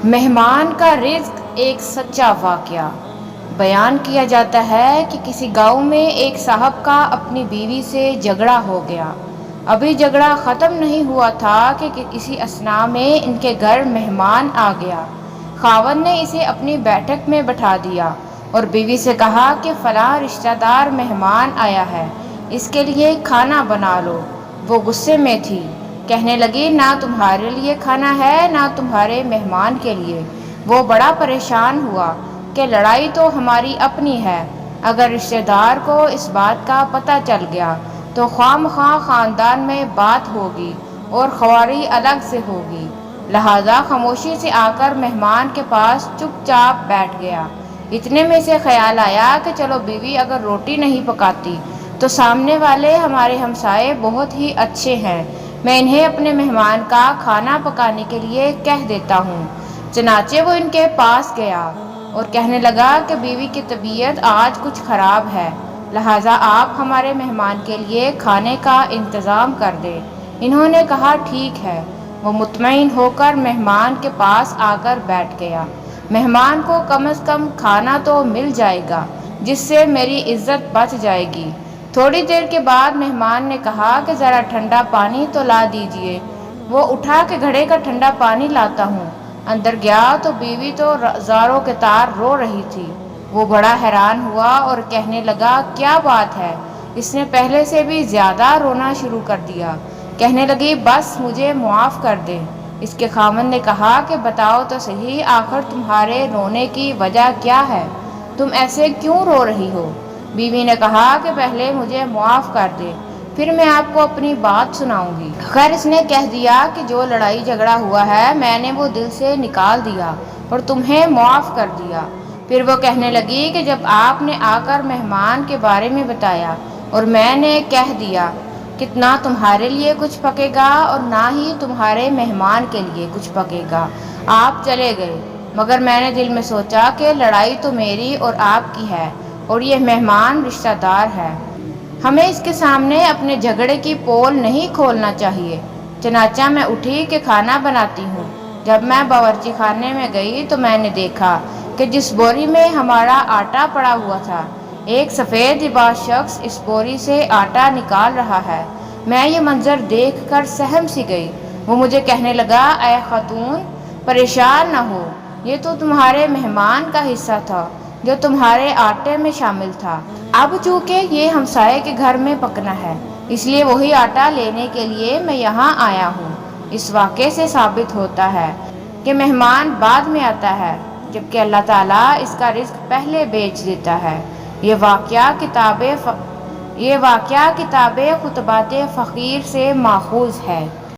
مہمان کا رزق ایک سچا واقعہ۔ بیان کیا جاتا ہے کہ کسی گاؤں میں ایک صاحب کا اپنی بیوی سے جھگڑا ہو گیا۔ ابھی جھگڑا ختم نہیں ہوا تھا کہ اسی اثناء میں ان کے گھر مہمان آ گیا۔ خاوند نے اسے اپنی بیٹھک میں بٹھا دیا اور بیوی سے کہا کہ فلاں رشتہ دار مہمان آیا ہے، اس کے لیے کھانا بنا لو۔ وہ غصے میں تھی، کہنے لگی نہ تمہارے لیے کھانا ہے نہ تمہارے مہمان کے لیے۔ وہ بڑا پریشان ہوا کہ لڑائی تو ہماری اپنی ہے، اگر رشتہ دار کو اس بات کا پتہ چل گیا تو خواہ مخواہ خاندان میں بات ہوگی اور خواری الگ سے ہوگی۔ لہذا خاموشی سے آ کر مہمان کے پاس چپ چاپ بیٹھ گیا۔ اتنے میں سے خیال آیا کہ چلو بیوی اگر روٹی نہیں پکاتی تو سامنے والے ہمارے ہمسائے بہت ہی اچھے ہیں، میں انہیں اپنے مہمان کا کھانا پکانے کے لیے کہہ دیتا ہوں۔ چنانچہ وہ ان کے پاس گیا اور کہنے لگا کہ بیوی کی طبیعت آج کچھ خراب ہے، لہٰذا آپ ہمارے مہمان کے لیے کھانے کا انتظام کر دیں۔ انہوں نے کہا ٹھیک ہے۔ وہ مطمئن ہو کر مہمان کے پاس آ کر بیٹھ گیا۔ مہمان کو کم از کم کھانا تو مل جائے گا جس سے میری عزت بچ جائے گی۔ تھوڑی دیر کے بعد مہمان نے کہا کہ ذرا ٹھنڈا پانی تو لا دیجیے۔ وہ اٹھا کہ گھڑے کا ٹھنڈا پانی لاتا ہوں۔ اندر گیا تو بیوی تو زاروں کے تار رو رہی تھی۔ وہ بڑا حیران ہوا اور کہنے لگا کیا بات ہے، اس نے پہلے سے بھی زیادہ رونا شروع کر دیا۔ کہنے لگی بس مجھے معاف کر دے۔ اس کے خاوند نے کہا کہ بتاؤ تو صحیح آخر تمہارے رونے کی وجہ کیا ہے، تم ایسے کیوں رو رہی ہو؟ بیوی نے کہا کہ پہلے مجھے معاف کر دے، پھر میں آپ کو اپنی بات سناؤں گی۔ خیر اس نے کہہ دیا کہ جو لڑائی جھگڑا ہوا ہے میں نے وہ دل سے نکال دیا اور تمہیں معاف کر دیا۔ پھر وہ کہنے لگی کہ جب آپ نے آ کر مہمان کے بارے میں بتایا اور میں نے کہہ دیا کہ نہ تمہارے لیے کچھ پکے گا اور نہ ہی تمہارے مہمان کے لیے کچھ پکے گا، آپ چلے گئے، مگر میں نے دل میں سوچا کہ لڑائی تو میری اور آپ کی ہے اور یہ مہمان رشتہ دار ہے، ہمیں اس کے سامنے اپنے جھگڑے کی پول نہیں کھولنا چاہیے۔ چنانچہ میں اٹھی کہ کھانا بناتی ہوں۔ جب میں باورچی خانے میں گئی تو میں نے دیکھا کہ جس بوری میں ہمارا آٹا پڑا ہوا تھا، ایک سفید لباس شخص اس بوری سے آٹا نکال رہا ہے۔ میں یہ منظر دیکھ کر سہم سی گئی۔ وہ مجھے کہنے لگا اے خاتون پریشان نہ ہو، یہ تو تمہارے مہمان کا حصہ تھا جو تمہارے آٹے میں شامل تھا، اب چونکہ یہ ہمسائے کے گھر میں پکنا ہے اس لیے وہی آٹا لینے کے لیے میں یہاں آیا ہوں۔ اس واقعے سے ثابت ہوتا ہے کہ مہمان بعد میں آتا ہے جبکہ اللہ تعالیٰ اس کا رزق پہلے بیچ دیتا ہے۔ یہ واقعہ کتاب خطبات فقیر سے ماخوذ ہے۔